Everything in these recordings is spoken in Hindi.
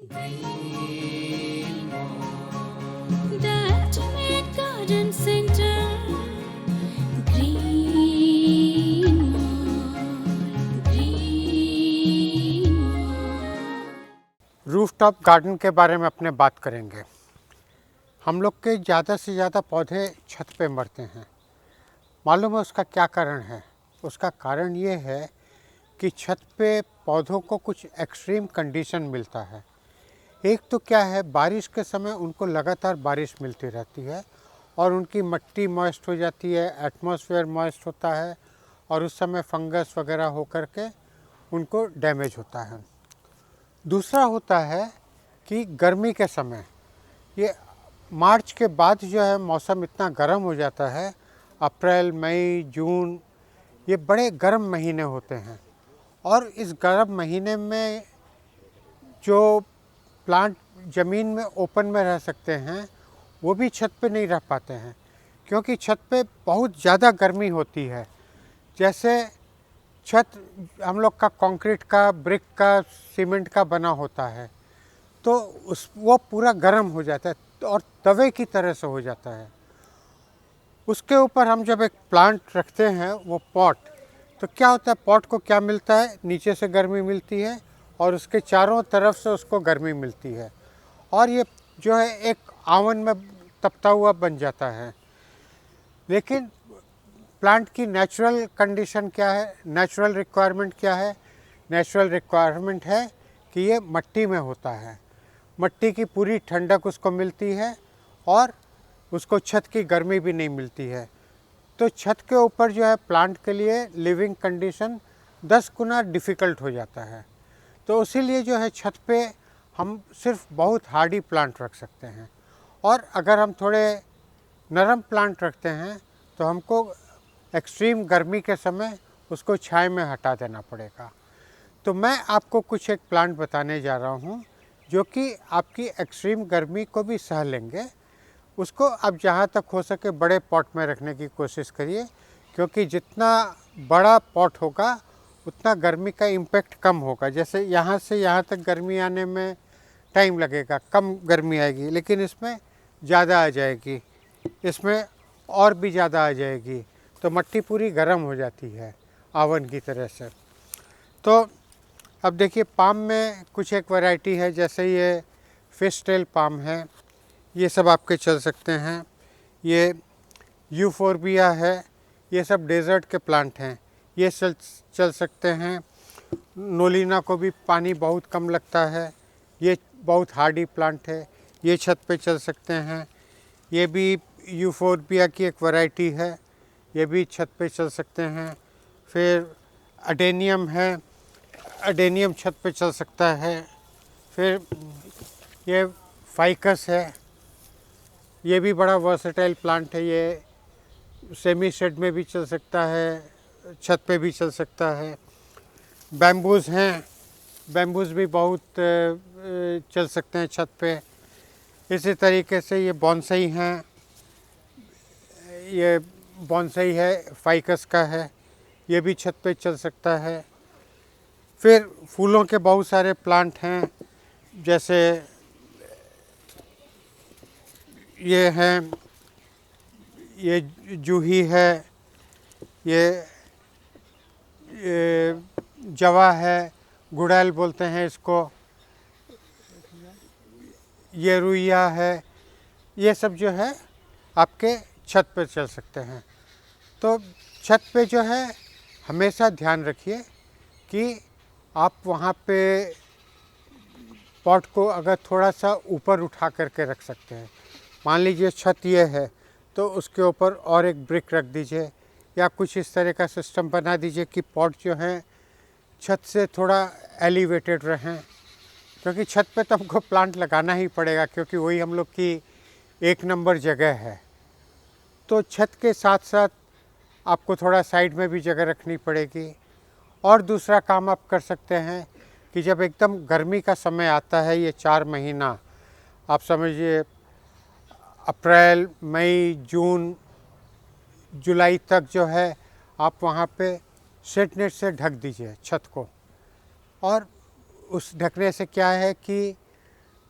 Green Mall. The ultimate garden center. Green Mall. Green Mall. Rooftop garden के बारे में अपने बात करेंगे। हम लोग के ज़्यादा से ज़्यादा पौधे छत पे मरते हैं। मालूम है उसका क्या कारण है? उसका कारण ये है कि छत पे पौधों को कुछ एक्सट्रीम कंडीशन मिलता है। एक तो क्या है, बारिश के समय उनको लगातार बारिश मिलती रहती है और उनकी मिट्टी मॉइस्ट हो जाती है, एटमॉस्फेयर मॉइस्ट होता है और उस समय फंगस वगैरह हो कर के उनको डैमेज होता है। दूसरा होता है कि गर्मी के समय ये मार्च के बाद जो है मौसम इतना गर्म हो जाता है। अप्रैल, मई, जून ये बड़े गर्म महीने होते हैं और इस गर्म महीने में जो प्लांट ज़मीन में ओपन में रह सकते हैं वो भी छत पे नहीं रह पाते हैं, क्योंकि छत पे बहुत ज़्यादा गर्मी होती है। जैसे छत हम लोग का कंक्रीट का, ब्रिक का, सीमेंट का बना होता है, तो वो पूरा गर्म हो जाता है और तवे की तरह से हो जाता है। उसके ऊपर हम जब एक प्लांट रखते हैं, वो पॉट, तो क्या होता है, पॉट को क्या मिलता है, नीचे से गर्मी मिलती है और उसके चारों तरफ से उसको गर्मी मिलती है और ये जो है एक आवन में तपता हुआ बन जाता है। लेकिन प्लांट की नेचुरल कंडीशन क्या है, नेचुरल रिक्वायरमेंट क्या है? नेचुरल रिक्वायरमेंट है कि ये मिट्टी में होता है। मिट्टी की पूरी ठंडक उसको मिलती है और उसको छत की गर्मी भी नहीं मिलती है। तो छत के ऊपर जो है प्लांट के लिए लिविंग कंडीशन 10 गुना डिफ़िकल्ट हो जाता है। तो इसीलिए जो है छत पे हम सिर्फ बहुत हार्डी प्लांट रख सकते हैं और अगर हम थोड़े नरम प्लांट रखते हैं तो हमको एक्सट्रीम गर्मी के समय उसको छाया में हटा देना पड़ेगा। तो मैं आपको कुछ एक प्लांट बताने जा रहा हूँ जो कि आपकी एक्सट्रीम गर्मी को भी सह लेंगे। उसको आप जहाँ तक हो सके बड़े पॉट में रखने की कोशिश करिए, क्योंकि जितना बड़ा पॉट होगा उतना गर्मी का इम्पैक्ट कम होगा। जैसे यहाँ से यहाँ तक गर्मी आने में टाइम लगेगा, कम गर्मी आएगी, लेकिन इसमें ज़्यादा आ जाएगी, इसमें और भी ज़्यादा आ जाएगी, तो मिट्टी पूरी गर्म हो जाती है आवन की तरह से। तो अब देखिए, पाम में कुछ एक वैरायटी है, जैसे ये फिश टेल पाम है, ये सब आपके चल सकते हैं। ये यूफोरबिया है, ये सब डेजर्ट के प्लांट हैं, ये चल सकते हैं। नोलिना को भी पानी बहुत कम लगता है, ये बहुत हार्डी प्लांट है, ये छत पे चल सकते हैं। ये भी यूफोरबिया की एक वैरायटी है, ये भी छत पे चल सकते हैं। फिर अडेनियम है, अडेनियम छत पे चल सकता है। फिर ये फाइकस है, ये भी बड़ा वर्सेटाइल प्लांट है, ये सेमी शेड में भी चल सकता है, छत पे भी चल सकता है। बैम्बूज हैं, बैम्बूज भी बहुत चल सकते हैं छत पे। इसी तरीके से ये बॉन्सई हैं, ये बॉन्सई है, फाइकस का है, ये भी छत पे चल सकता है। फिर फूलों के बहुत सारे प्लांट हैं, जैसे ये हैं, ये जूही है, ये जवा है, गुड़ैल बोलते हैं इसको, ये रुइया है, ये सब जो है आपके छत पर चल सकते हैं। तो छत पे जो है हमेशा ध्यान रखिए कि आप वहाँ पे पॉट को अगर थोड़ा सा ऊपर उठा करके रख सकते हैं। मान लीजिए छत ये है, तो उसके ऊपर और एक ब्रिक रख दीजिए या कुछ इस तरह का सिस्टम बना दीजिए कि पॉट जो है छत से थोड़ा एलिवेटेड रहें, क्योंकि छत पे तो हमको प्लांट लगाना ही पड़ेगा, क्योंकि वही हम लोग की एक नंबर जगह है। तो छत के साथ साथ आपको थोड़ा साइड में भी जगह रखनी पड़ेगी। और दूसरा काम आप कर सकते हैं कि जब एकदम गर्मी का समय आता है, ये 4 महीना आप समझिए, अप्रैल, मई, जून, जुलाई तक जो है आप वहाँ पे शेड नेट से ढक दीजिए छत को। और उस ढकने से क्या है कि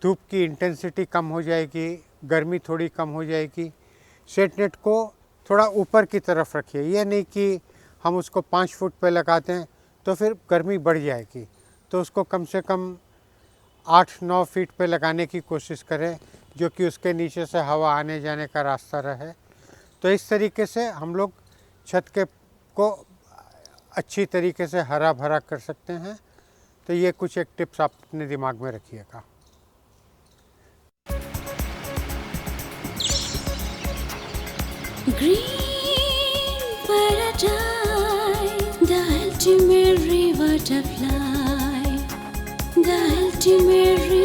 धूप की इंटेंसिटी कम हो जाएगी, गर्मी थोड़ी कम हो जाएगी। शेड नेट को थोड़ा ऊपर की तरफ रखिए, ये नहीं कि हम उसको 5 फुट पे लगा दें तो फिर गर्मी बढ़ जाएगी। तो उसको कम से कम 8-9 फीट पे लगाने की कोशिश करें, जो कि उसके नीचे से हवा आने जाने का रास्ता रहे। तो इस तरीके से हम लोग छत के को अच्छी तरीके से हरा भरा कर सकते हैं। तो ये कुछ एक टिप्स आप अपने दिमाग में रखिएगा। Green paradise, the ultimate river to fly, the ultimate river